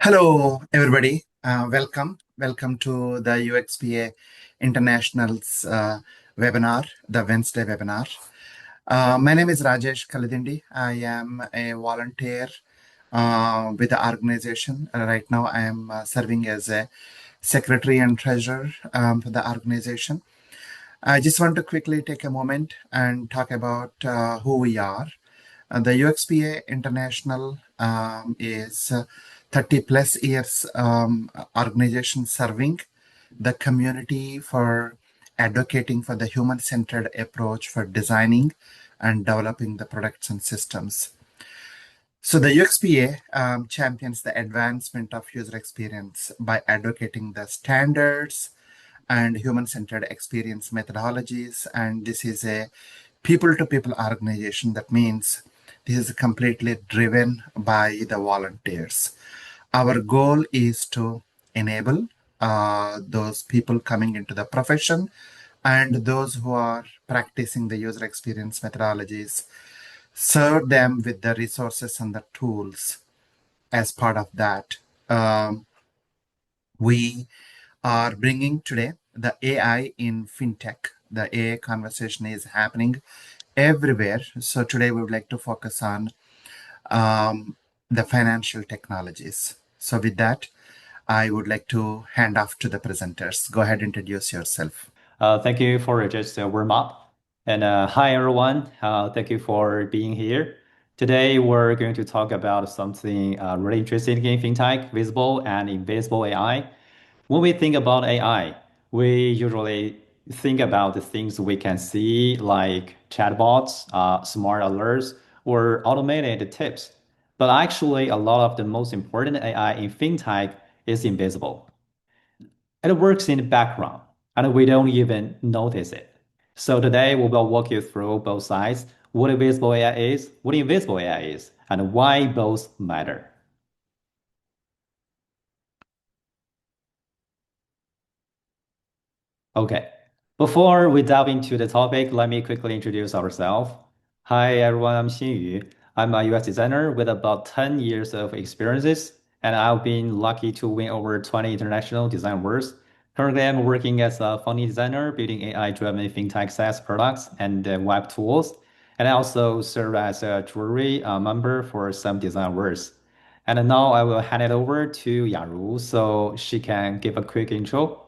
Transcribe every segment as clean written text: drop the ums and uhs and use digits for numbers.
Hello, everybody. Welcome to the UXPA International's webinar, the Wednesday webinar. My name is Rajesh Kalidindi. I am a volunteer with the organization. Right now, I am serving as a secretary and treasurer for the organization. I just want to quickly take a moment and talk about who we are. The UXPA International is 30 plus years organization serving the community for advocating for the human-centered approach for designing and developing the products and systems. So the UXPA champions the advancement of user experience by advocating the standards and human-centered experience methodologies. And this is a people-to-people organization. That means this is completely driven by the volunteers. Our goal is to enable those people coming into the profession and those who are practicing the user experience methodologies, serve them with the resources and the tools. As part of that, we are bringing today the AI in FinTech. The AI conversation is happening everywhere. So today we would like to focus on the financial technologies. So with that, I would like to hand off to the presenters. Go ahead, introduce yourself. Thank you for just warm up. And hi, everyone. Thank you for being here. Today, we're going to talk about something really interesting in fintech, visible and invisible AI. When we think about AI, we usually think about the things we can see, like chatbots, smart alerts, or automated tips. But actually, a lot of the most important AI in fintech is invisible. It works in the background, and we don't even notice it. So today we will walk you through both sides, what visible AI is, what invisible AI is, and why both matter. Okay, before we dive into the topic, let me quickly introduce ourselves. Hi everyone, I'm Xinyu. I'm a UX designer with about 10 years of experiences, and I've been lucky to win over 20 international design awards. Currently, I'm working as a funny designer, building AI-driven fintech SaaS products and web tools. And I also serve as a jury member for some design awards. And now I will hand it over to Yaru so she can give a quick intro.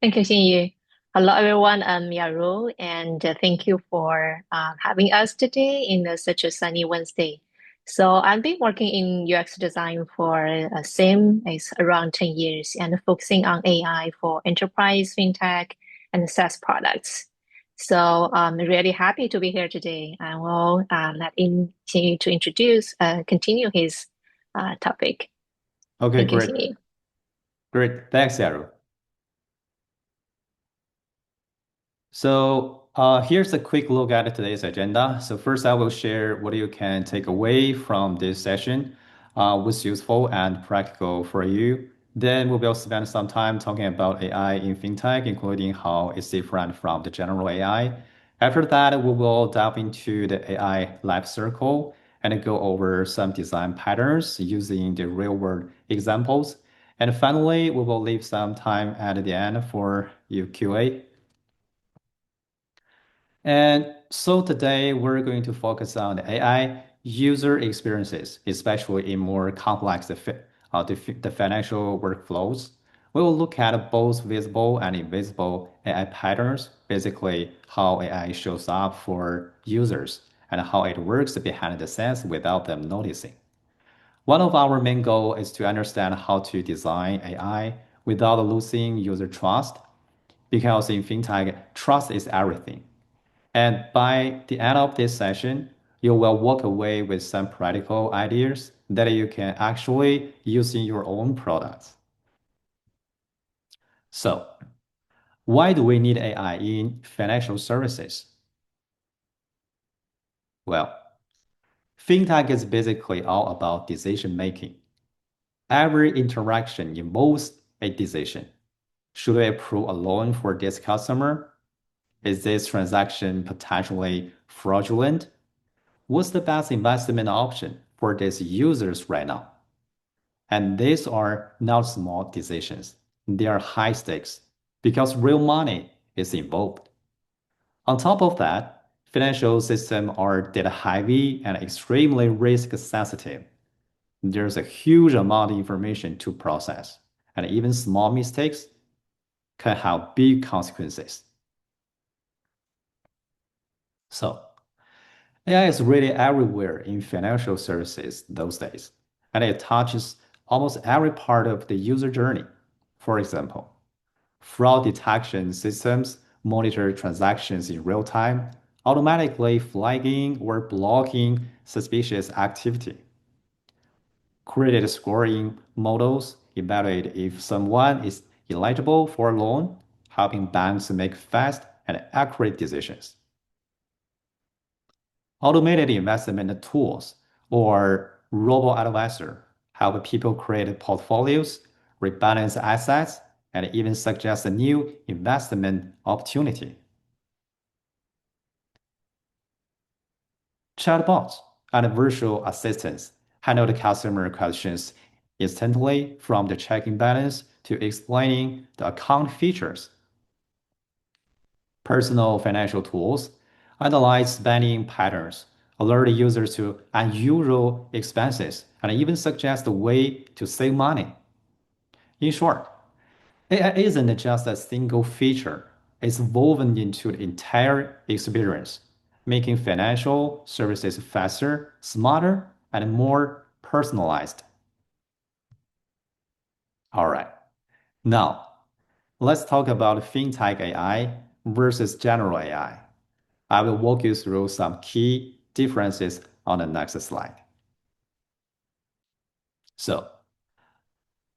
Thank you, Xinyu. Hello, everyone. I'm Yaru, and thank you for having us today in such a sunny Wednesday. So I've been working in UX design for same as around 10 years and focusing on AI for enterprise, fintech, and SaaS products. So I'm really happy to be here today. I will let Xinyu to continue his topic. Okay, Thank you, great. Xinyu. Great. Thanks, Yaru. So here's a quick look at today's agenda. So first, I will share what you can take away from this session, what's useful and practical for you. Then we will spend some time talking about AI in fintech, including how it's different from the general AI. After that, we will dive into the AI life cycle and go over some design patterns using the real-world examples. And finally, we will leave some time at the end for your QA. And so today we're going to focus on the AI user experiences, especially in more complex the financial workflows. We will look at both visible and invisible AI patterns, basically how AI shows up for users and how it works behind the scenes without them noticing. One of our main goals is to understand how to design AI without losing user trust, because in fintech, trust is everything. And by the end of this session, you will walk away with some practical ideas that you can actually use in your own products. So, why do we need AI in financial services? Well, fintech is basically all about decision making. Every interaction involves a decision. Should I approve a loan for this customer? Is this transaction potentially fraudulent? What's the best investment option for these users right now? And these are not small decisions. They are high stakes because real money is involved. On top of that, financial systems are data heavy and extremely risk sensitive. There's a huge amount of information to process, and even small mistakes can have big consequences. So, AI is really everywhere in financial services those days, and it touches almost every part of the user journey. For example, fraud detection systems monitor transactions in real time, automatically flagging or blocking suspicious activity. Credit scoring models evaluate if someone is eligible for a loan, helping banks make fast and accurate decisions. Automated investment tools or robo-advisor help people create portfolios, rebalance assets, and even suggest a new investment opportunity. Chatbots and virtual assistants handle the customer questions instantly, from the checking balance to explaining the account features. Personal financial tools analyze spending patterns, alert users to unusual expenses, and even suggest a way to save money. In short, AI isn't just a single feature, it's woven into the entire experience, making financial services faster, smarter, and more personalized. All right, now let's talk about FinTech AI versus general AI. I will walk you through some key differences on the next slide. So,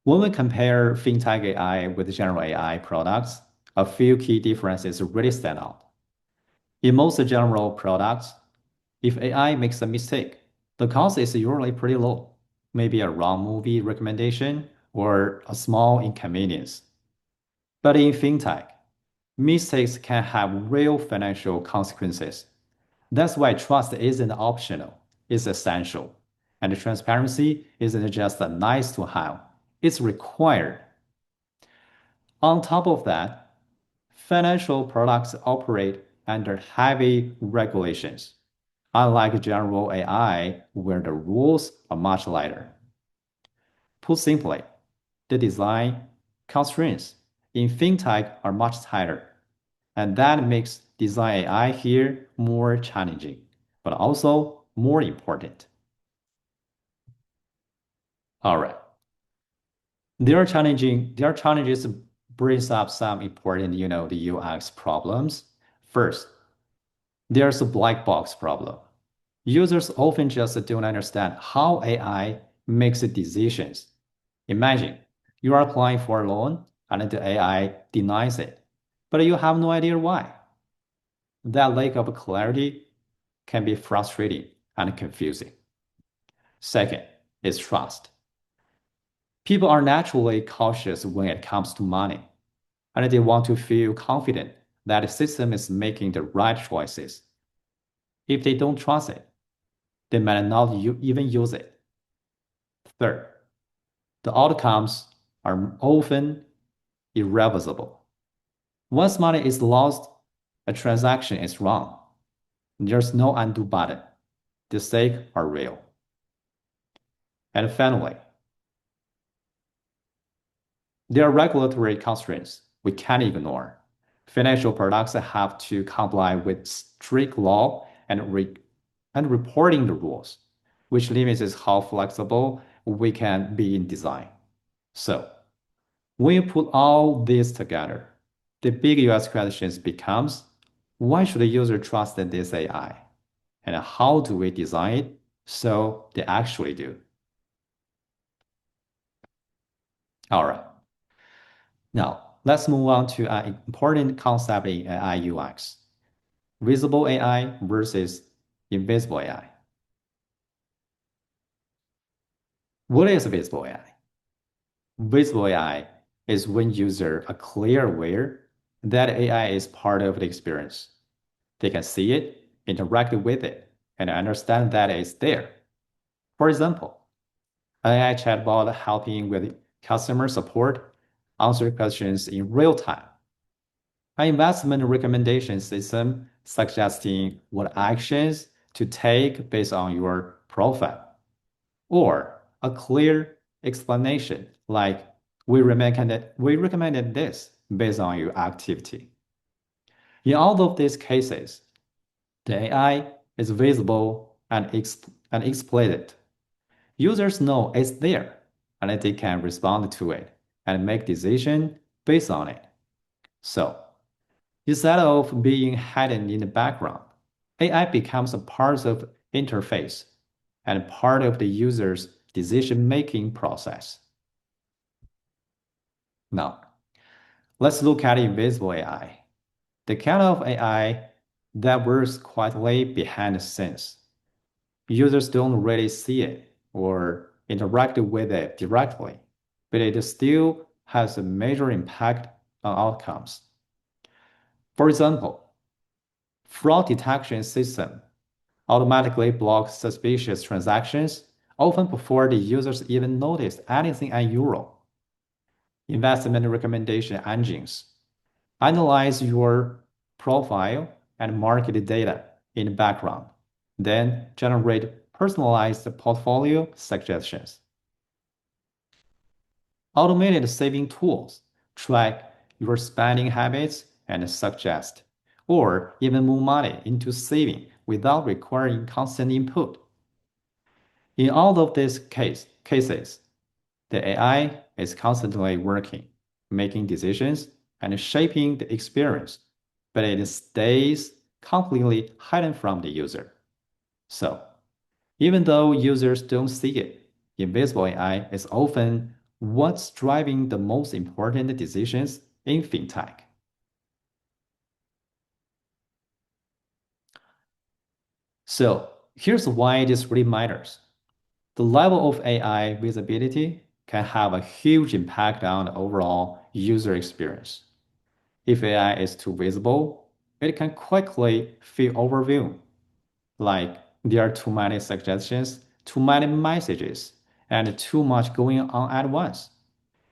when we compare FinTech AI with general AI products, a few key differences really stand out. In most general products, if AI makes a mistake, the cost is usually pretty low, maybe a wrong movie recommendation or a small inconvenience. But in FinTech, mistakes can have real financial consequences. That's why trust isn't optional, it's essential. And transparency isn't just a nice to have, it's required. On top of that, financial products operate under heavy regulations, unlike general AI, where the rules are much lighter. Put simply, the design constraints in fintech are much tighter, and that makes design AI here more challenging, but also more important. All right. There are challenges brings up some important, the UX problems. First, there's a black box problem. Users often just don't understand how AI makes decisions. Imagine you are applying for a loan and the AI denies it, but you have no idea why. That lack of clarity can be frustrating and confusing. Second is trust. People are naturally cautious when it comes to money, and they want to feel confident that the system is making the right choices. If they don't trust it, they might not even use it. Third, the outcomes are often irreversible. Once money is lost, a transaction is wrong. There's no undo button. The stakes are real. And finally, there are regulatory constraints we can't ignore. Financial products have to comply with strict law and reporting the rules, which limits how flexible we can be in design. So, when you put all this together, the big US question becomes, why should the user trust this AI? And how do we design it so they actually do? All right. Now, let's move on to an important concept in AI UX, visible AI versus invisible AI. What is visible AI? Visible AI is when users are clearly aware that AI is part of the experience. They can see it, interact with it, and understand that it's there. For example, AI chatbot helping with customer support, answer questions in real time. An investment recommendation system suggesting what actions to take based on your profile, or a clear explanation like we recommended this based on your activity. In all of these cases, the AI is visible and explicit. Users know it's there and they can respond to it and make decisions based on it. So, instead of being hidden in the background, AI becomes a part of interface and part of the user's decision-making process. Now, let's look at invisible AI, the kind of AI that works quietly behind the scenes. Users don't really see it or interact with it directly, but it still has a major impact on outcomes. For example, fraud detection system automatically blocks suspicious transactions often before the users even notice anything unusual. Investment recommendation engines analyze your profile and market data in the background, then generate personalized portfolio suggestions. Automated saving tools track your spending habits and suggest, or even move money into saving without requiring constant input. In all of these cases, the AI is constantly working, making decisions, and shaping the experience, but it stays completely hidden from the user. So, even though users don't see it, invisible AI is often what's driving the most important decisions in FinTech. So, here's why this really matters. The level of AI visibility can have a huge impact on the overall user experience. If AI is too visible, it can quickly feel overwhelmed, like there are too many suggestions, too many messages, and too much going on at once.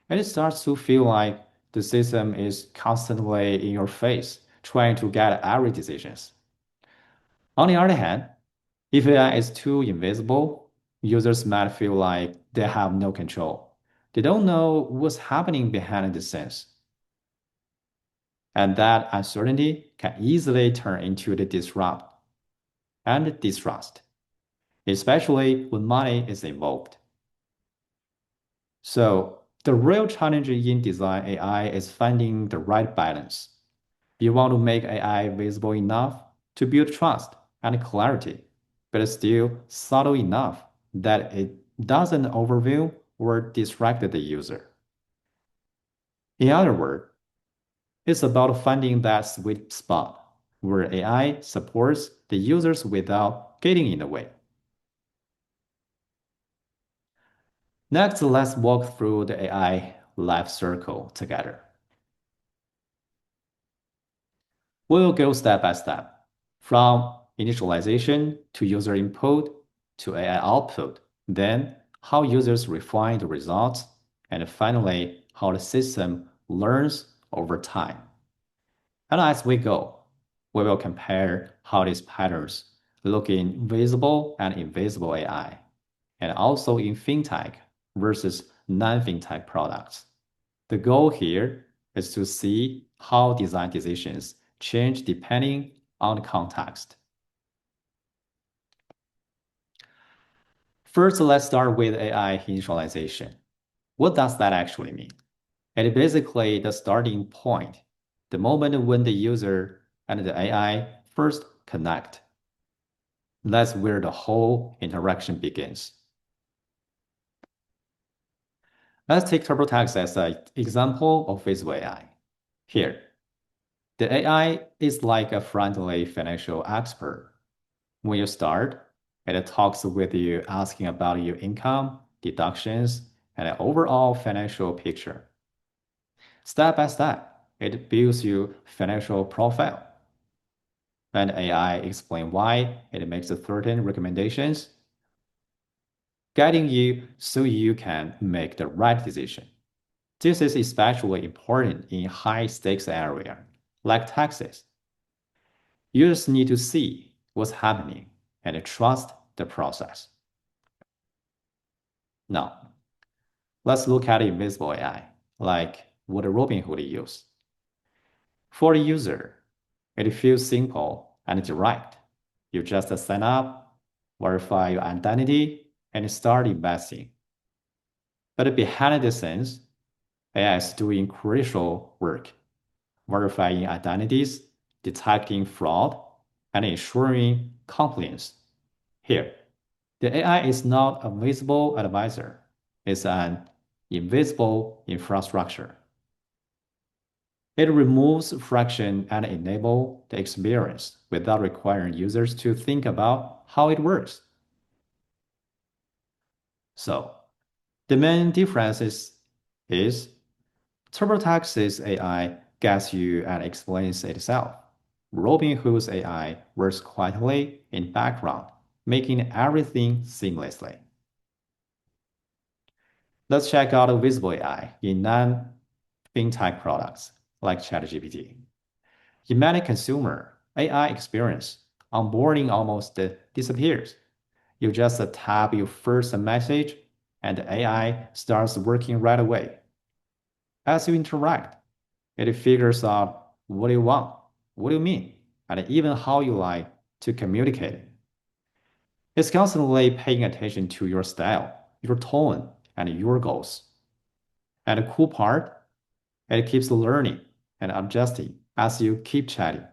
And it starts to feel like the system is constantly in your face, trying to get every decisions. On the other hand, if AI is too invisible, users might feel like they have no control. They don't know what's happening behind the scenes. And that uncertainty can easily turn into the disrupt and distrust, especially when money is involved. So, the real challenge in design AI is finding the right balance. You want to make AI visible enough to build trust and clarity, but still subtle enough that it doesn't overwhelm or distract the user. In other words, it's about finding that sweet spot where AI supports the users without getting in the way. Next, let's walk through the AI life cycle together. We'll go step by step, from initialization to user input to AI output, then how users refine the results, and finally, how the system learns over time. And as we go, we will compare how these patterns look in visible and invisible AI, and also in fintech versus non-fintech products. The goal here is to see how design decisions change depending on the context. First, let's start with AI initialization. What does that actually mean? It is basically the starting point, the moment when the user and the AI first connect. That's where the whole interaction begins. Let's take TurboTax as an example of visible AI. Here, the AI is like a friendly financial expert. When you start, it talks with you asking about your income, deductions, and an overall financial picture. Step by step, it builds your financial profile. And AI explain why it makes certain recommendations. guiding you so you can make the right decision. This is especially important in high-stakes areas like taxes. Users need to see what's happening and trust the process. Now, let's look at invisible AI, like what Robinhood uses. For the user, it feels simple and direct. You just sign up, verify your identity, and start investing. But behind the scenes, AI is doing crucial work, verifying identities, detecting fraud, and ensuring compliance. Here, the AI is not a visible advisor, it's an invisible infrastructure. It removes friction and enables the experience without requiring users to think about how it works. So, the main difference is TurboTax's AI gets you and explains itself. Robinhood's AI works quietly in background, making everything seamlessly. Let's check out visible AI in non-FinTech products like ChatGPT. In many consumer AI experience, onboarding almost disappears. You just tap your first message and the AI starts working right away. As you interact, it figures out what you want, what you mean, and even how you like to communicate. It's constantly paying attention to your style, your tone, and your goals. And the cool part, it keeps learning and adjusting as you keep chatting.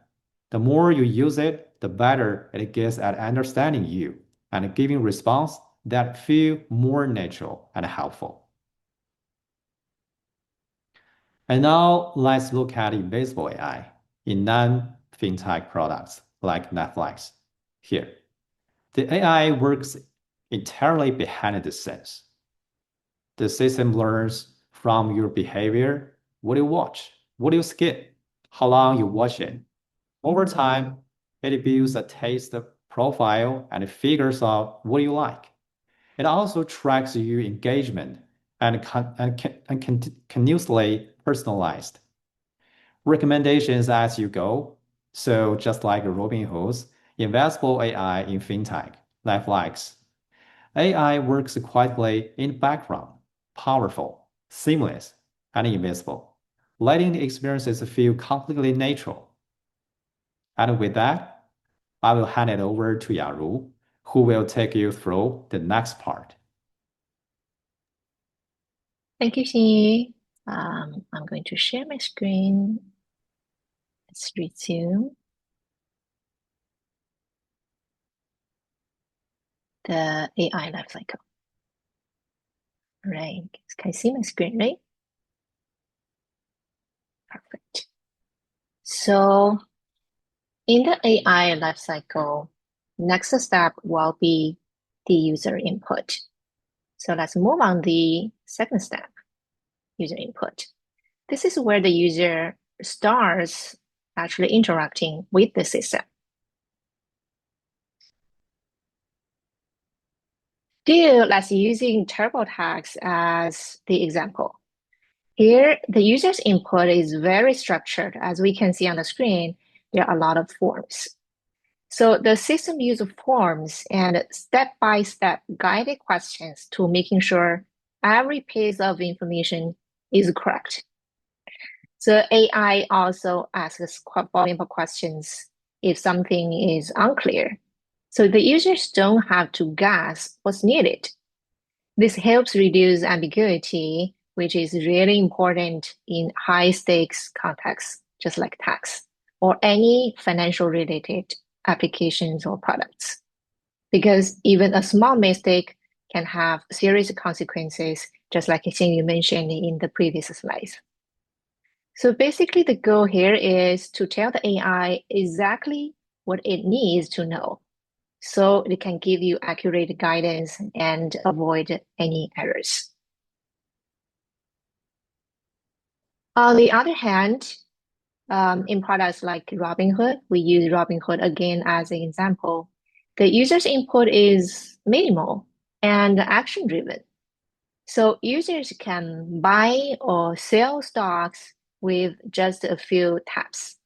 The more you use it, the better it gets at understanding you and giving response that feel more natural and helpful. And now let's look at invisible AI in non-fintech products like Netflix. Here, the AI works entirely behind the scenes. The system learns from your behavior, what you watch, what you skip, how long you watch it. Over time, it builds a taste profile and figures out what you like. It also tracks your engagement and continuously personalized recommendations as you go. So just like Robinhood's investable AI in fintech, Netflix, AI works quietly in the background, powerful, seamless, and invisible, letting the experiences feel completely natural. And with that, I will hand it over to Yaru, who will take you through the next part. Thank you, Xinyi. I'm going to share my screen. Let's resume the AI lifecycle. Right. Can you see my screen, right? Perfect. So in the AI lifecycle, next step will be the user input. So let's move on the second step, user input. This is where the user starts actually interacting with the system. Still, let's using TurboTax as the example. Here, the user's input is very structured. As we can see on the screen, there are a lot of forms. So the system uses forms and step-by-step guided questions to making sure every piece of information is correct. So AI also asks follow-up questions if something is unclear. So the users don't have to guess what's needed. This helps reduce ambiguity, which is really important in high-stakes contexts, just like tax or any financial-related applications or products. Because even a small mistake can have serious consequences, just like you mentioned in the previous slides. So basically, the goal here is to tell the AI exactly what it needs to know so it can give you accurate guidance and avoid any errors. On the other hand, in products like Robinhood, we use Robinhood again as an example. The user's input is minimal. and action-driven. So users can buy or sell stocks with just a few taps.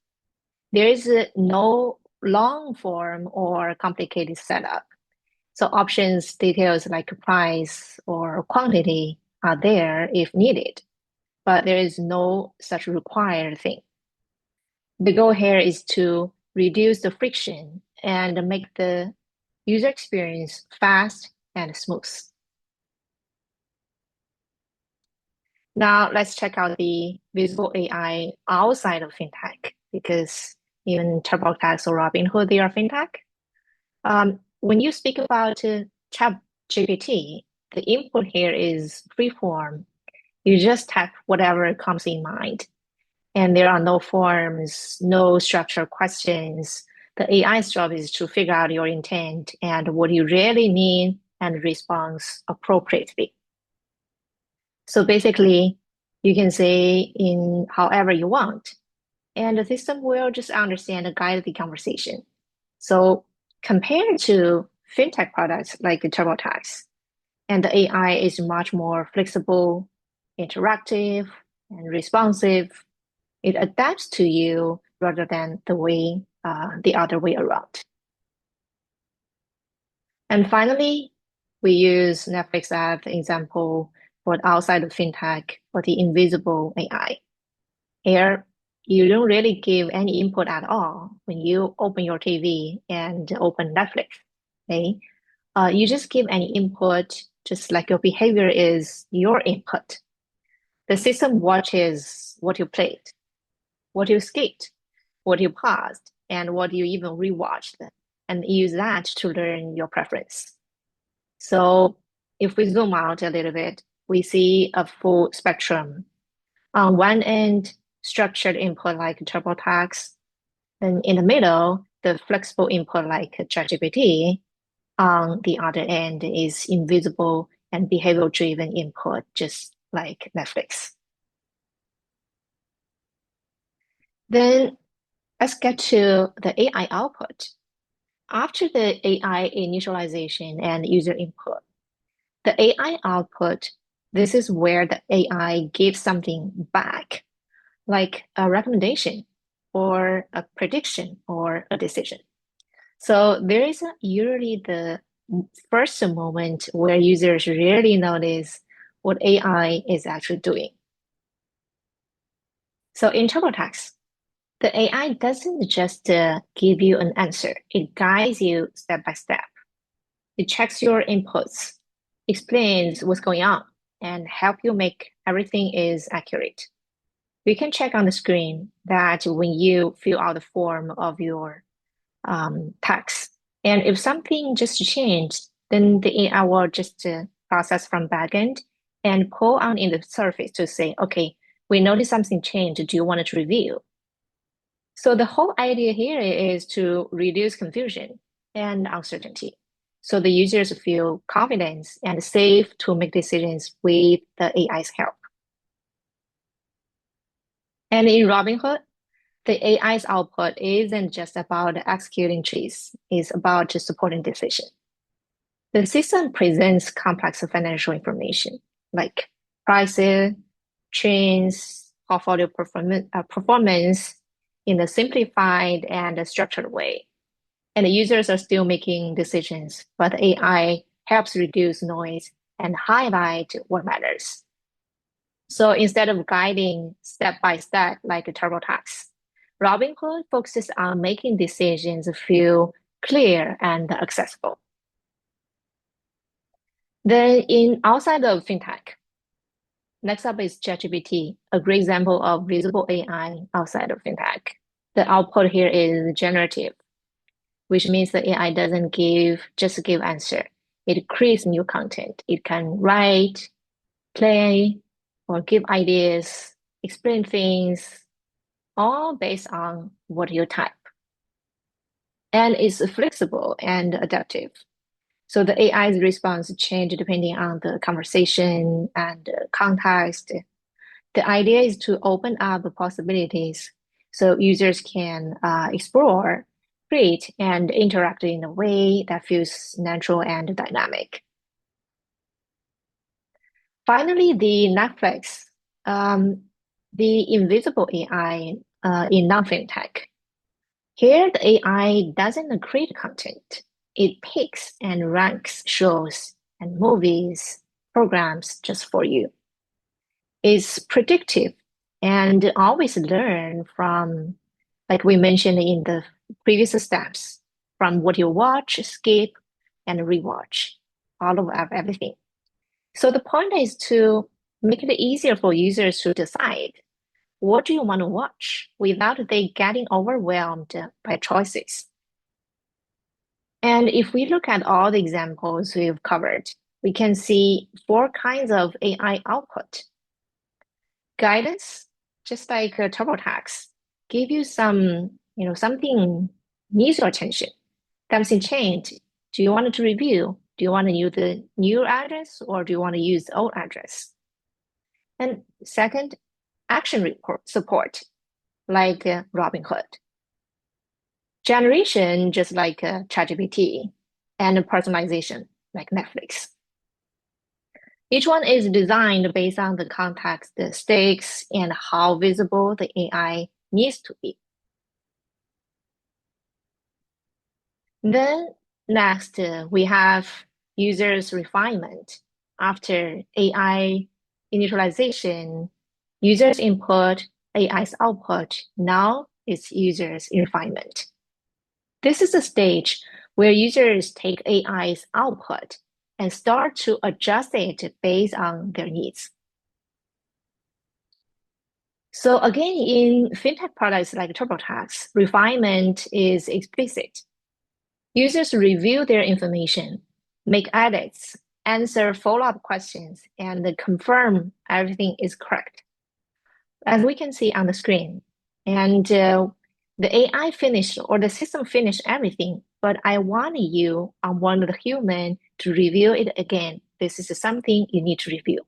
There is no long form or complicated setup. So options details like price or quantity are there if needed, but there is no such required thing. The goal here is to reduce the friction and make the user experience fast and smooth. Now let's check out the visible AI outside of FinTech, because even TurboTax or Robinhood, they are FinTech. When you speak about ChatGPT, the input here is freeform. You just type whatever comes in mind. And there are no forms, no structured questions. The AI's job is to figure out your intent and what you really mean and respond appropriately. So basically, you can say in however you want, and the system will just understand and guide the conversation. So compared to fintech products like TurboTax, and the AI is much more flexible, interactive, and responsive. It adapts to you rather than the other way around. And finally, we use Netflix as an example for outside of fintech for the invisible AI. Here, you don't really give any input at all when you open your TV and open Netflix. Okay? You just give any input, just like your behavior is your input. The system watches what you played, what you skipped, what you paused, and what you even rewatched, and use that to learn your preference. So if we zoom out a little bit, we see a full spectrum. On one end, structured input like TurboTax, and in the middle, the flexible input like ChatGPT. On the other end is invisible and behavior-driven input, just like Netflix. Then let's get to the AI output. After the AI initialization and user input, the AI output, this is where the AI gives something back, like a recommendation or a prediction or a decision. So there is usually the first moment where users really notice what AI is actually doing. So in TurboTax, the AI doesn't just give you an answer, it guides you step by step. It checks your inputs, explains what's going on, and help you make everything is accurate. You can check on the screen that when you fill out the form of your tax, and if something just changed, then the AI will just process from backend and pull on in the surface to say, okay, we noticed something changed. Do you want it to review? So the whole idea here is to reduce confusion and uncertainty, so the users feel confident and safe to make decisions with the AI's help. And in Robinhood, the AI's output isn't just about executing trees, it's about just supporting decision. The system presents complex financial information like prices, trends, portfolio performance in a simplified and structured way. And the users are still making decisions, but the AI helps reduce noise and highlight what matters. So instead of guiding step by step like a TurboTax, Robinhood focuses on making decisions feel clear and accessible. Then in outside of FinTech, next up is ChatGPT, a great example of visible AI outside of FinTech. The output here is generative, which means the AI doesn't just give answer. It creates new content. It can write, play, or give ideas, explain things, all based on what you type. And it's flexible and adaptive. So the AI's response change depending on the conversation and context. The idea is to open up the possibilities so users can explore, create, and interact in a way that feels natural and dynamic. Finally, the Netflix, the invisible AI in non-FinTech. Here, the AI doesn't create content. It picks and ranks shows and movies, programs just for you. It's predictive and always learn from, like we mentioned in the previous steps, from what you watch, skip, and rewatch, all of everything. So the point is to make it easier for users to decide what do you want to watch without they getting overwhelmed by choices. And if we look at all the examples we've covered, we can see 4 kinds of AI output. Guidance, just like TurboTax, give you some, something needs your attention. Something changed. Do you want it to review? Do you want to use the new address or do you want to use the old address? And second, action report support, like Robinhood. Generation, just like ChatGPT, and personalization, like Netflix. Each one is designed based on the context, the stakes, and how visible the AI needs to be. Then next, we have users refinement. After AI initialization, users input, AI's output. Now it's users refinement. This is a stage where users take AI's output and start to adjust it based on their needs. So again, in FinTech products like TurboTax, refinement is explicit. Users review their information, make edits, answer follow-up questions, and confirm everything is correct, as we can see on the screen. And the AI finished or the system finished everything, but I want you, on one of the human, to review it again. This is something you need to review.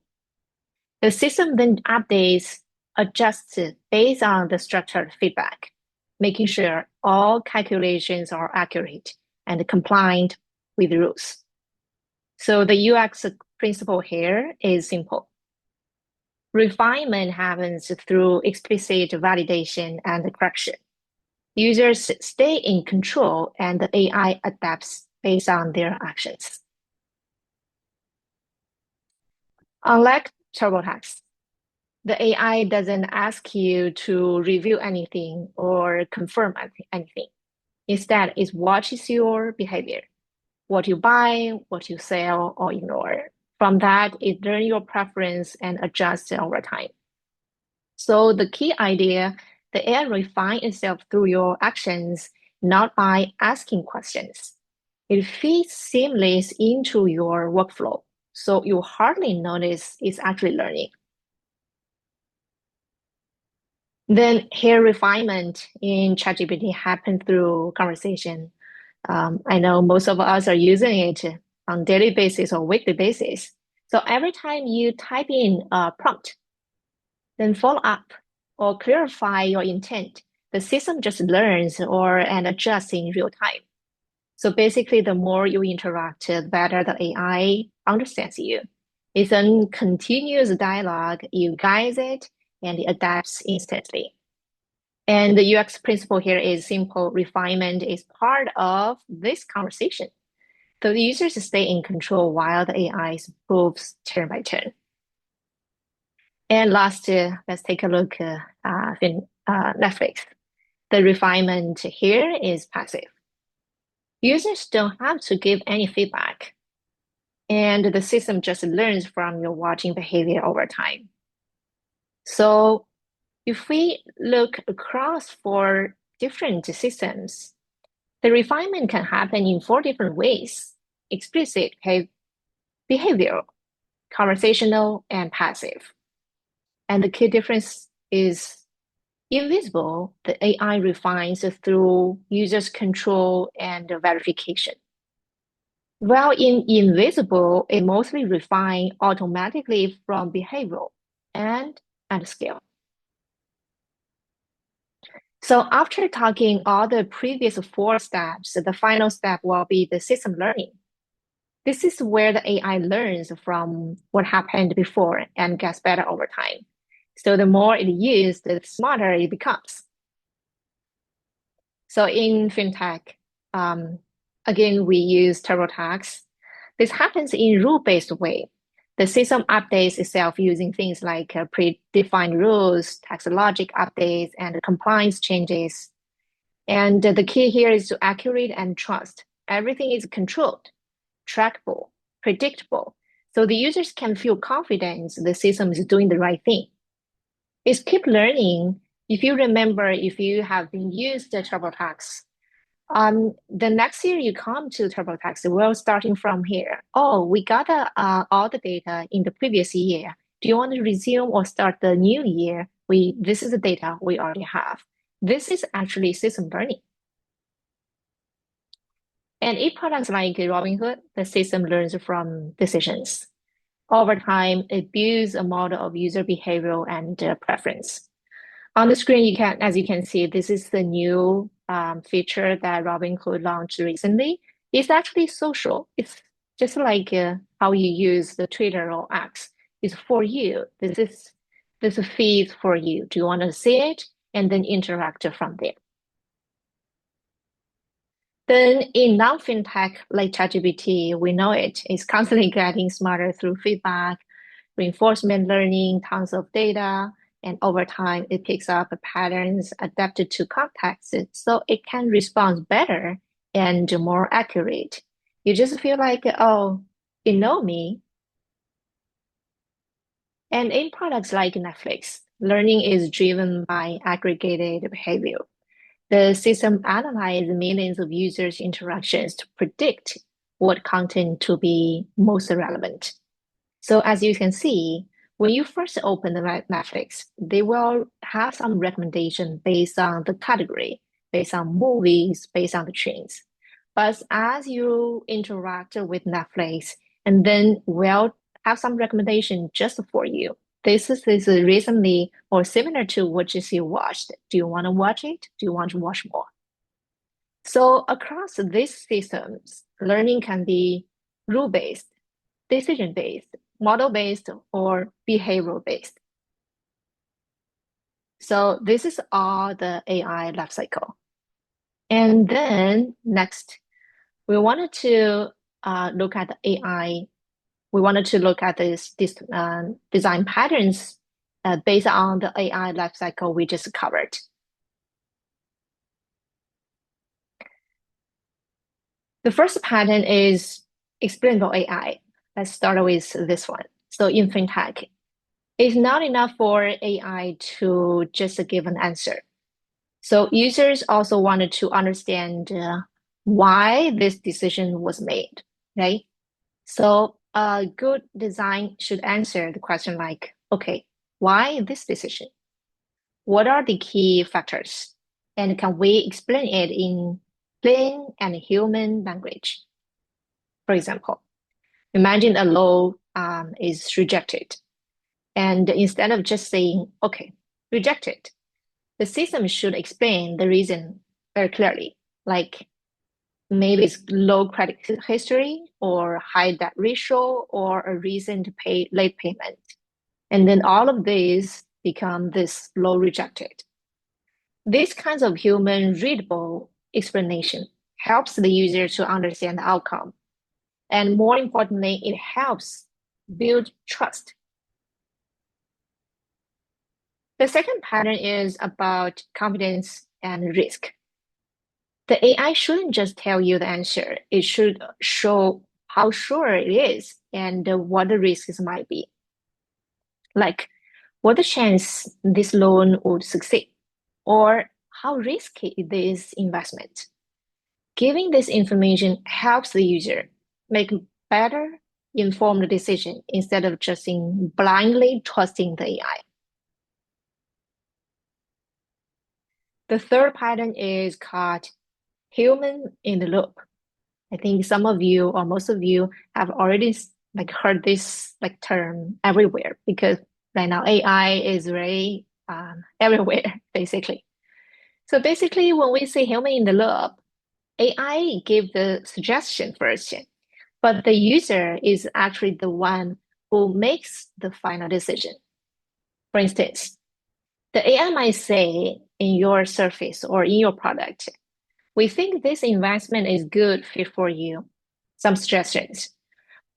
The system then updates, adjusts based on the structured feedback, making sure all calculations are accurate and compliant with rules. So the UX principle here is simple. Refinement happens through explicit validation and correction. Users stay in control and the AI adapts based on their actions. Unlike TurboTax, the AI doesn't ask you to review anything or confirm anything. Instead, it watches your behavior, what you buy, what you sell or ignore. From that, it learns your preference and adjusts over time. So the key idea, the AI refines itself through your actions, not by asking questions. It fits seamless into your workflow, so you hardly notice it's actually learning. Then here refinement in ChatGPT happens through conversation. I know most of us are using it on daily basis or weekly basis. So every time you type in a prompt, then follow up or clarify your intent, the system just learns and adjusts in real time. So basically, the more you interact, the better the AI understands you. It's a continuous dialogue. You guide it and it adapts instantly. And the UX principle here is simple. Refinement is part of this conversation. So the users stay in control while the AI improves turn by turn. And last, let's take a look at Netflix. The refinement here is passive. Users don't have to give any feedback, and the system just learns from your watching behavior over time. So if we look across 4 different systems, the refinement can happen in 4 different ways: explicit, behavioral, conversational, and passive. And the key difference is invisible, the AI refines through users' control and verification. While in invisible, it mostly refines automatically from behavioral and at scale. So after talking all the previous 4 steps, the final step will be the system learning. This is where the AI learns from what happened before and gets better over time. So the more it uses, the smarter it becomes. So in FinTech, again, we use TurboTax. This happens in rule-based way. The system updates itself using things like predefined rules, tax logic updates, and compliance changes. And the key here is to accurate and trust. Everything is controlled, trackable, predictable, so the users can feel confident the system is doing the right thing. It's keep learning. If you remember, if you have been used the TurboTax, the next year you come to TurboTax, we're starting from here. Oh, we got all the data in the previous year. Do you want to resume or start the new year? This is the data we already have. This is actually system learning. And in products like Robinhood, the system learns from decisions. Over time, it builds a model of user behavior and preference. On the screen, as you can see, this is the new feature that Robinhood launched recently. It's actually social. It's just like how you use the Twitter or X. It's for you. This is a feed for you. Do you want to see it? And then interact from there. Then in non-fintech like ChatGPT, we know it is constantly getting smarter through feedback, reinforcement learning, tons of data, and over time it picks up patterns adapted to context, so it can respond better and more accurate. You just feel like, oh, you know me. And in products like Netflix, learning is driven by aggregated behavior. The system analyzes millions of users' interactions to predict what content to be most relevant. So as you can see, when you first open the Netflix, they will have some recommendation based on the category, based on movies, based on the trends. But as you interact with Netflix, and then will have some recommendation just for you. This is recently or similar to what you watched. Do you want to watch it? Do you want to watch more? So across these systems, learning can be rule-based, decision-based, model-based, or behavioral-based. So this is all the AI life cycle. And then next, we wanted to look at the AI. We wanted to look at this design patterns based on the AI lifecycle we just covered. The first pattern is explainable AI. Let's start with this one. So in FinTech, it's not enough for AI to just give an answer. So users also wanted to understand why this decision was made, right? So a good design should answer the question like, okay, why this decision? What are the key factors? And can we explain it in plain and human language? For example, imagine a loan is rejected. And instead of just saying, okay, rejected, the system should explain the reason very clearly, like maybe it's low credit history or high debt ratio or a reason to pay late payment. And then all of these become this loan rejected. These kinds of human readable explanation helps the user to understand the outcome. And more importantly, it helps build trust. The second pattern is about confidence and risk. The AI shouldn't just tell you the answer. It should show how sure it is and what the risks might be. Like, what the chance this loan would succeed, or how risky is this investment. Giving this information helps the user make better informed decision instead of just blindly trusting the AI. The third pattern is called human in the loop. I think some of you or most of you have already heard this term everywhere because right now AI is very everywhere basically. So basically, when we say human in the loop, AI give the suggestion first. but the user is actually the one who makes the final decision. For instance, the AI might say in your service or in your product, we think this investment is good fit for you. Some suggestions,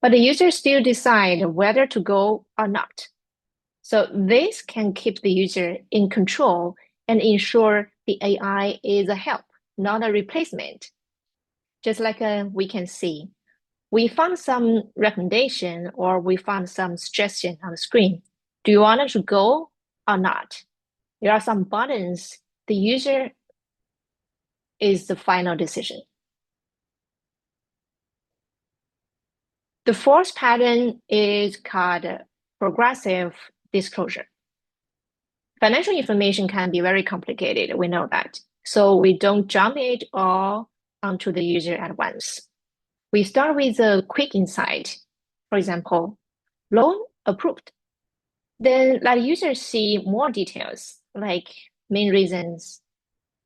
but the user still decide whether to go or not. So this can keep the user in control and ensure the AI is a help, not a replacement. Just like we can see, we found some recommendation or we found some suggestion on the screen. Do you want it to go or not? There are some buttons. The user is the final decision. The fourth pattern is called progressive disclosure. Financial information can be very complicated. We know that. So we don't jump it all onto the user at once. We start with a quick insight. For example, loan approved. Then let users see more details like main reasons,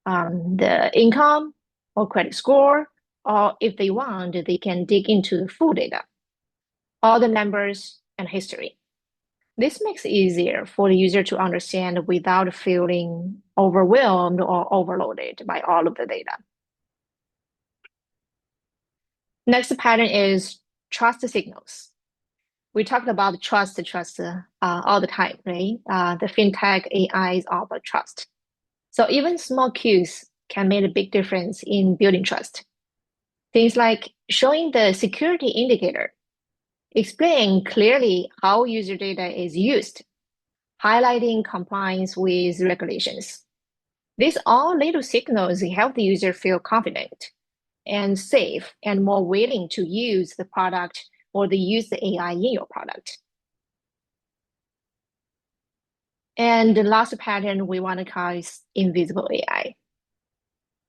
the income or credit score, or if they want, they can dig into the full data, all the numbers and history. This makes it easier for the user to understand without feeling overwhelmed or overloaded by all of the data. Next pattern is trust signals. We talked about trust all the time, right? The FinTech AI is all about trust. So even small cues can make a big difference in building trust. Things like showing the security indicator, explain clearly how user data is used, highlighting compliance with regulations. These all little signals help the user feel confident and safe and more willing to use the product or to use the AI in your product. And the last pattern we want to call is invisible AI.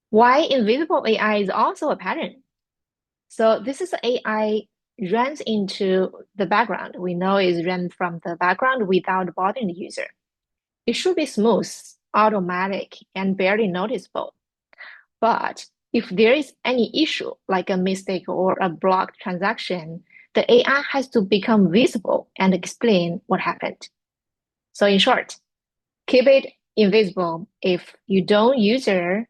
Why invisible AI is also a pattern? So this is AI runs into the background. We know it's run from the background without bothering the user. It should be smooth, automatic, and barely noticeable. But if there is any issue, like a mistake or a blocked transaction, the AI has to become visible and explain what happened. So in short, keep it invisible if you don't user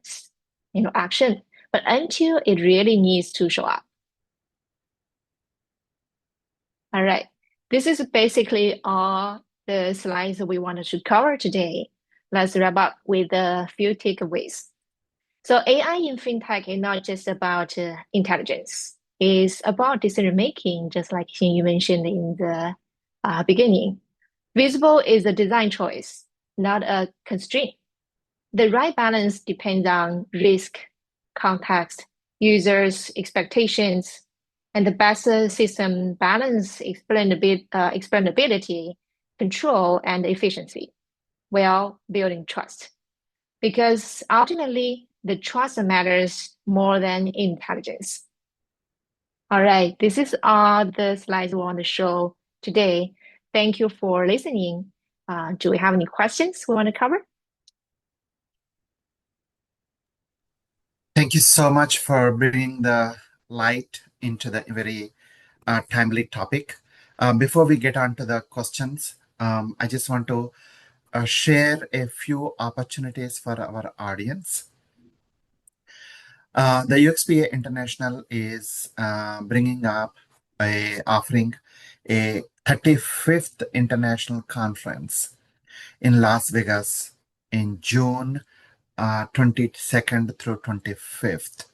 action, but until it really needs to show up. All right, this is basically all the slides that we wanted to cover today. Let's wrap up with a few takeaways. So AI in FinTech is not just about intelligence. It's about decision-making, just like you mentioned in the beginning. Visible is a design choice, not a constraint. The right balance depends on risk, context, users' expectations, and the best system balance explainability, control, and efficiency while building trust. Because ultimately, the trust matters more than intelligence. All right, this is all the slides we want to show today. Thank you for listening. Do we have any questions we want to cover? Thank you so much for bringing the light into the very timely topic. Before we get on to the questions, I just want to share a few opportunities for our audience. The UXPA International is offering a 35th International Conference in Las Vegas in June 22nd through 25th.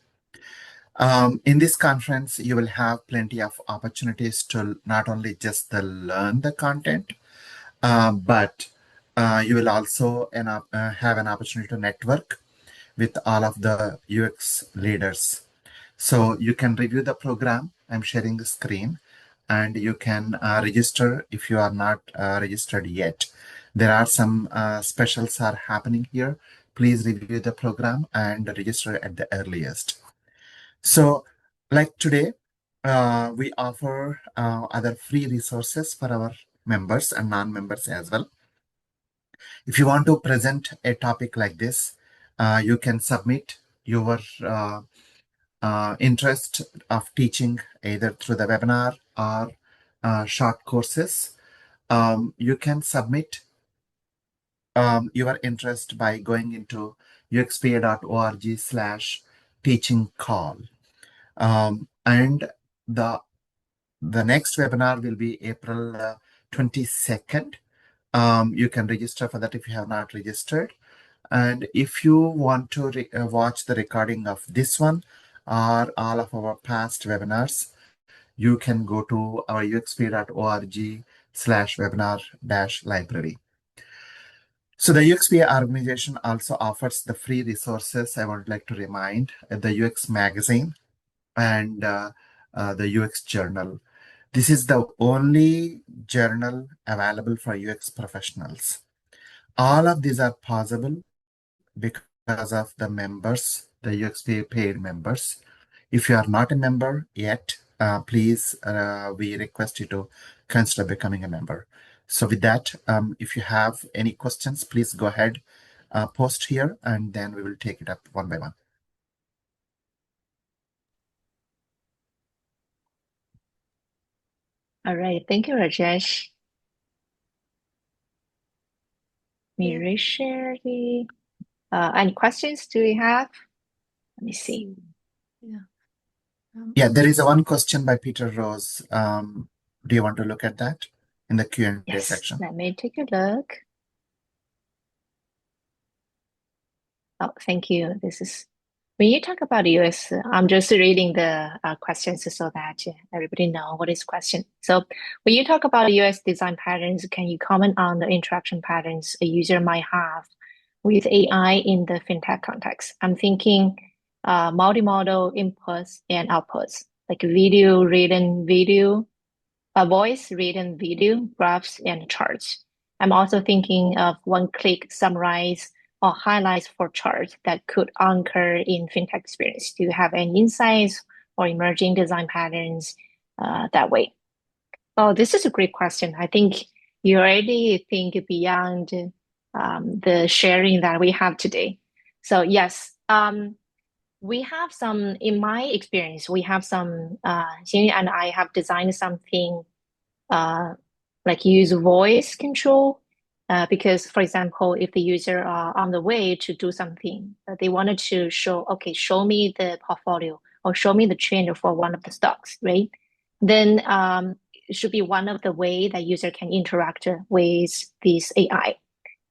In this conference, you will have plenty of opportunities to not only just learn the content, but you will also have an opportunity to network with all of the UX leaders. So you can review the program. I'm sharing the screen, and you can register if you are not registered yet. There are some specials are happening here. Please review the program and register at the earliest. So like today, we offer other free resources for our members and non-members as well. If you want to present a topic like this, you can submit your interest of teaching either through the webinar or short courses, you can submit your interest by going into uxpa.org/teaching call. And the next webinar will be April 22nd. You can register for that if you have not registered. And if you want to watch the recording of this one or all of our past webinars, you can go to our uxp.org/webinar-library. So the UXPA organization also offers the free resources. I would like to remind the UX magazine and the UX journal. This is the only journal available for UX professionals. All of these are possible because of the members, the UXPA paid members. If you are not a member yet, please, we request you to consider becoming a member. So with that, if you have any questions, please go ahead, post here, and then we will take it up one by one. All right. Thank you, Rajesh. Let me reshare the. Any questions do we have? Let me see. Yeah, there is a one question by Peter Rose. Do you want to look at that in the Q&A Yes, section? let me take a look. Oh, thank you. This is when you talk about US, I'm just reading the questions so that everybody know what is question. So when you talk about US design patterns, can you comment on the interaction patterns a user might have with AI in the FinTech context? I'm thinking multimodal inputs and outputs, like video, written video, voice, written video, graphs, and charts. I'm also thinking of one-click summarize or highlights for charts that could anchor in FinTech experience. Do you have any insights or emerging design patterns that way? Oh, this is a great question. I think you already think beyond the sharing that we have today. So yes, we have some, in my experience, we have some, Xing and I have designed something like use voice control. Because, for example, if the user are on the way to do something, they wanted to show, okay, show me the portfolio or show me the trend for one of the stocks, right? Then it should be one of the way that user can interact with this AI.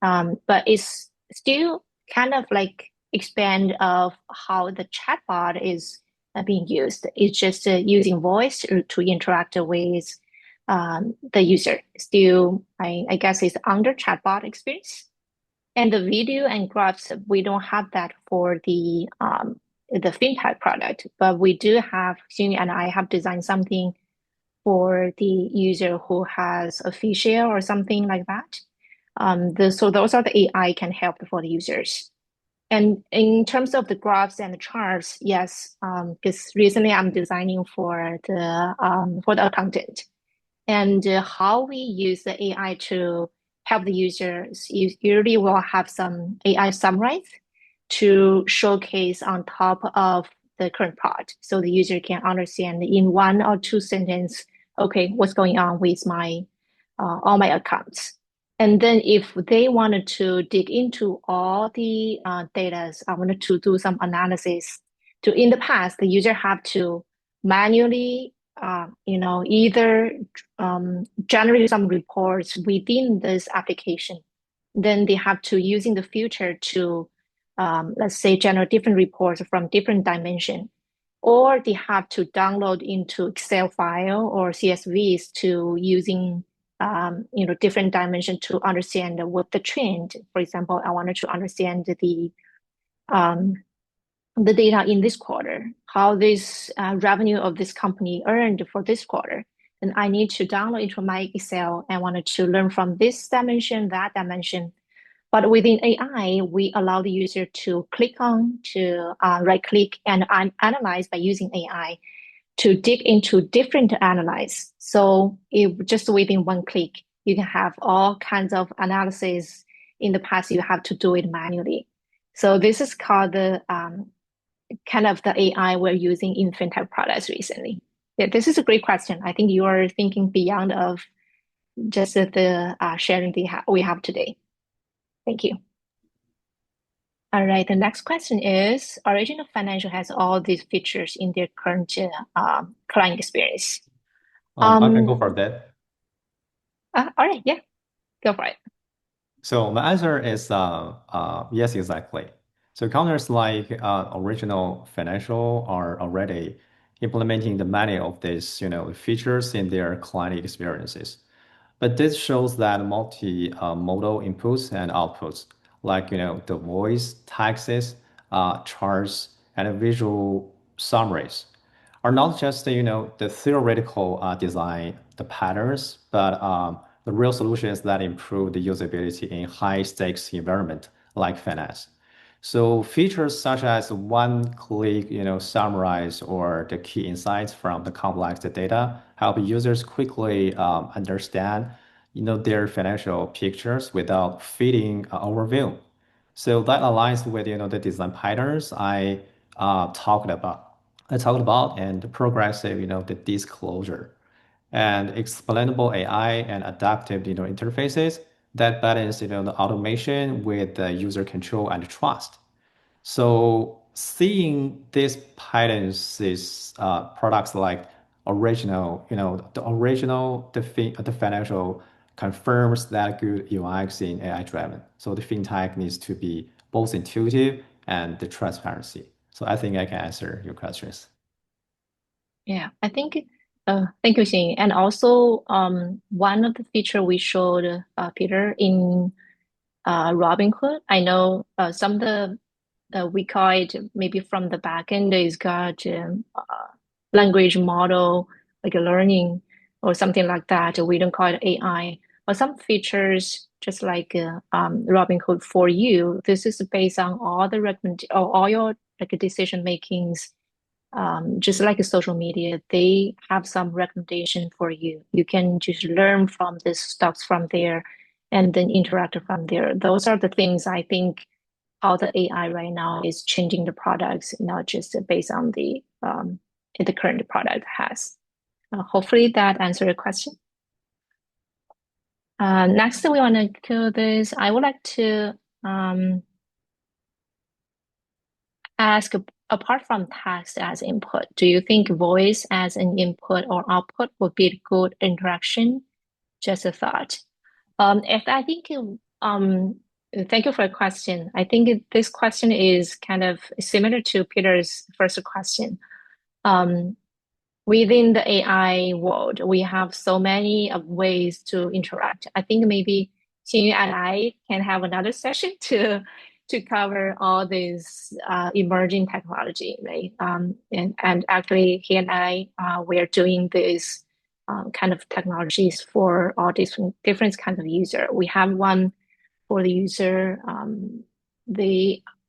But it's still kind of like expand of how the chatbot is being used. It's just using voice to interact with the user. Still, I guess it's under chatbot experience. And the video and graphs, we don't have that for the FinTech product, but we do have, Xing and I have designed something for the user who has a fee share or something like that. So those are the AI can help for the users. And in terms of the graphs and the charts, yes, because recently I'm designing for the accountant, and how we use the AI to help the users. Usually we'll have some AI summarize to showcase on top of the current part, so the user can understand in one or two sentences, okay, what's going on with my all my accounts. And then if they wanted to dig into all the data, I wanted to do some analysis. In the past, the user have to manually, either generate some reports within this application. Then they have to use in the future to, let's say, generate different reports from different dimension, or they have to download into Excel file or CSVs to using different dimension to understand what the trend. For example, I wanted to understand the data in this quarter, how this revenue of this company earned for this quarter. And I need to download into my Excel and wanted to learn from this dimension, that dimension. But within AI, we allow the user to click on, to right click and analyze by using AI to dig into different analyze. So if just within one click, you can have all kinds of analysis. In the past, you have to do it manually. So this is called the kind of the AI we're using in FinTech products recently? Yeah, this is a great question. I think you are thinking beyond of just the sharing we have today. Thank you. All right, the next question is, Original Financial has all these features in their current client experience. I can go for that. All right, yeah, go for it. So my answer is yes, exactly. So counters like Original Financial are already implementing the many of these, features in their client experiences. But this shows that multi-modal inputs and outputs, like the voice, texts, charts, and visual summaries, are not just the theoretical design, the patterns, but the real solutions that improve the usability in high-stakes environment like finance. So features such as one-click, summarize or the key insights from the complex data help users quickly understand, their financial pictures without feeling overwhelmed. So that aligns with, the design patterns talked about. I talked about and the progressive, the disclosure and explainable AI and adaptive, interfaces that balance, the automation with the user control and trust. So seeing these patterns is products like original, the financial confirms that good UX in AI driven. So the fintech needs to be both intuitive and the transparency. So I think I can answer your questions. Yeah, I think, thank you, Xing. And also, one of the feature we showed, Peter, in Robinhood, I know some of we call it maybe from the back end is got language model, like a learning or something like that. We don't call it AI. But some features, just like Robinhood for you, this is based on all the or all your like decision makings just like a social media, they have some recommendation for you. You can just learn from the stocks from there and then interact from there. Those are the things I think how the AI right now is changing the products, not just based on the current product has. Hopefully that answered your question. Next, we want to do this. I would like to ask, apart from text as input, do you think voice as an input or output would be a good interaction? Just a thought. If I think, thank you for your question. I think this question is kind of similar to Peter's first question. Within the AI world, we have so many of ways to interact. I think maybe Xing and I can have another session to cover all these emerging technology, right? And actually, he and I we're doing this kind of technologies for all different kinds of user. We have one for the user.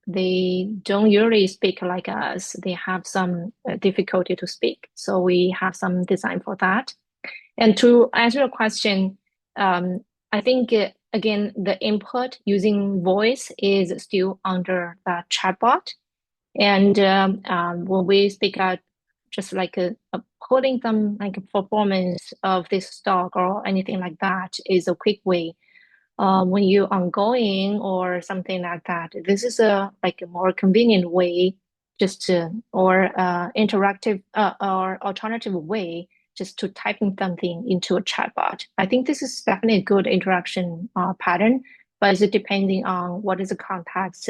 They don't usually speak like us. They have some difficulty to speak. So we have some design for that. And to answer your question, I think again, the input using voice is still under the chatbot. And when we speak out, just like putting some like performance of this stock or anything like that is a quick way when you're ongoing or something like that. This is a like a more convenient way just to or interactive or alternative way just to typing something into a chatbot. I think this is definitely a good interaction pattern, but it's depending on what is the context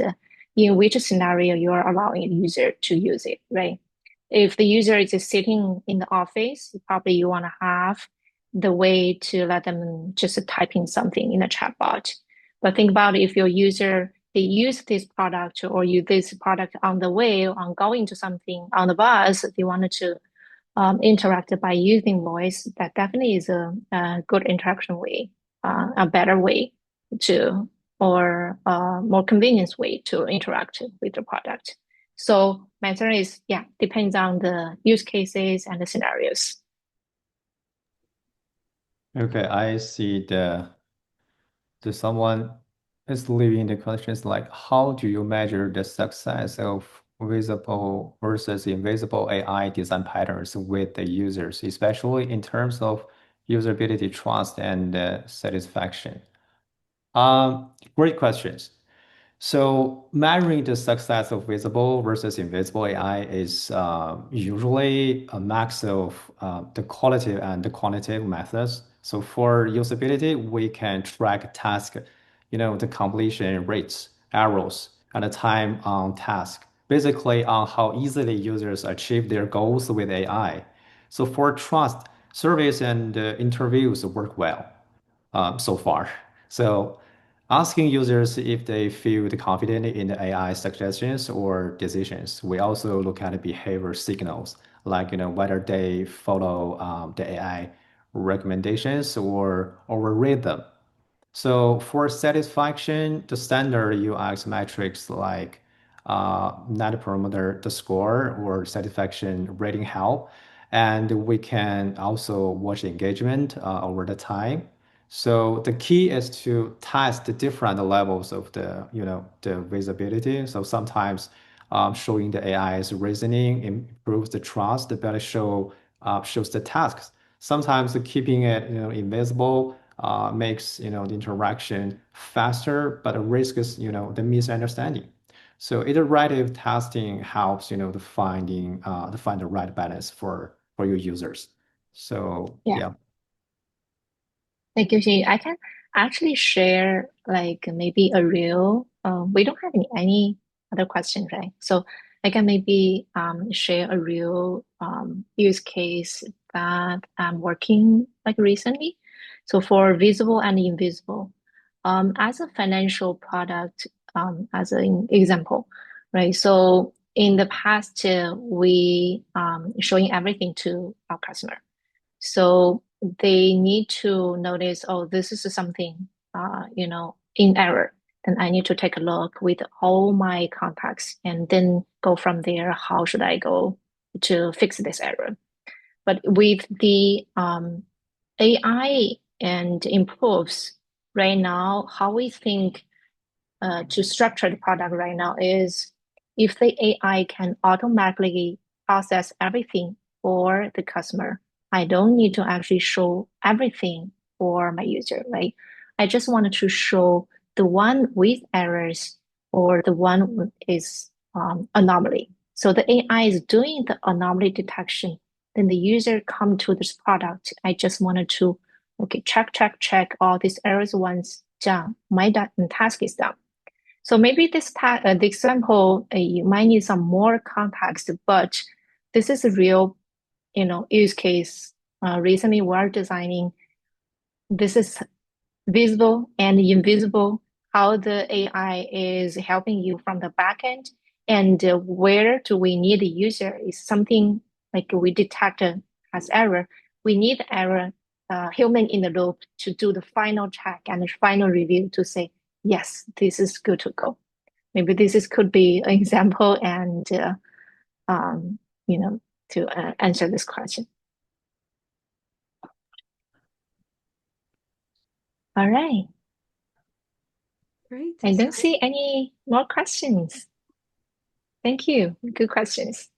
in which scenario you are allowing a user to use it, right? If the user is just sitting in the office, probably you want to have the way to let them just type in something in a chatbot. But think about if your user they use this product or use this product on the way, on going to something on the bus, they wanted to interact by using voice. That definitely is a good interaction way, a better way to, or a more convenience way to interact with the product. So my answer is, yeah, depends on the use cases and the scenarios. Okay, I see someone is leaving the questions like, how do you measure the success of visible versus invisible AI design patterns with the users, especially in terms of usability, trust, and satisfaction? Great questions. So measuring the success of visible versus invisible AI is usually a mix of the qualitative and the quantitative methods. So for usability, we can track task, the completion rates, errors, and the time on task, basically on how easily users achieve their goals with AI. So for trust, surveys and interviews work well so far. So asking users if they feel confident in the AI suggestions or decisions. We also look at the behavior signals, like whether they follow the AI recommendations or override them. So for satisfaction, the standard UX metrics like Net Promoter the score or satisfaction rating help, and we can also watch engagement over the time. So the key is to test the different levels of the visibility. So sometimes showing the AI's reasoning improves the trust, but shows the tasks. Sometimes keeping it invisible makes the interaction faster, but risks the misunderstanding. So iterative testing helps to find the right balance for your users. So Yeah. yeah. Thank you, Xing. I can actually share like maybe a real, we don't have any other questions, right? So I can maybe share a real use case that I'm working like recently. So for visible and invisible, as a financial product, as an example, right? So in the past, we showing everything to our customer. So they need to notice, oh, this is something, in error. Then I need to take a look with all my contacts and then go from there. How should I go to fix this error? But with the AI and improves right now, how we think to structure the product right now is if the AI can automatically process everything for the customer, I don't need to actually show everything for my user, right? I just wanted to show the one with errors or the one with is anomaly. So the AI is doing the anomaly detection. Then the user come to this product. I just wanted to, okay, check all these errors once done. My task is done. So maybe the example, you might need some more context, but this is a real, use case. Recently, we're designing. This is visible and invisible. How the AI is helping you from the back end, and where do we need the user is something like we detect as error. We need error, human in the loop to do the final check and the final review to say yes, this is good to go. Maybe could be an example and, um, to answer this question. All right. Great. I don't see any more questions. Thank you. Good questions.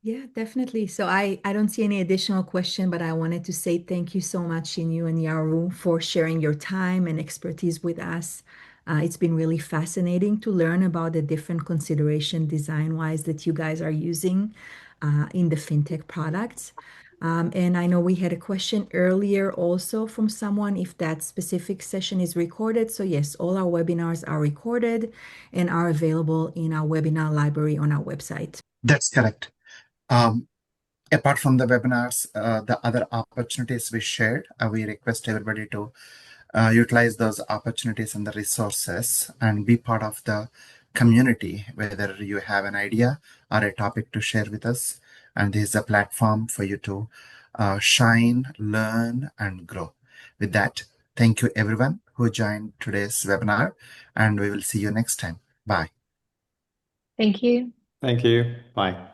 Yeah, definitely. So I don't see any additional question, but I wanted to say thank you so much, Xinyu and Yaru, for sharing your time and expertise with us. It's been really fascinating to learn about the different consideration design-wise that you guys are using in the FinTech products. And I know we had a question earlier also from someone if that specific session is recorded. So yes, all our webinars are recorded and are available in our webinar library on our website. That's correct. Apart from the webinars, the other opportunities we shared, we request everybody to utilize those opportunities and the resources and be part of the community, whether you have an idea or a topic to share with us. And this is a platform for you to shine, learn, and grow. With that, thank you everyone who joined today's webinar, and we will see you next time. Bye. Thank you. Thank you. Bye.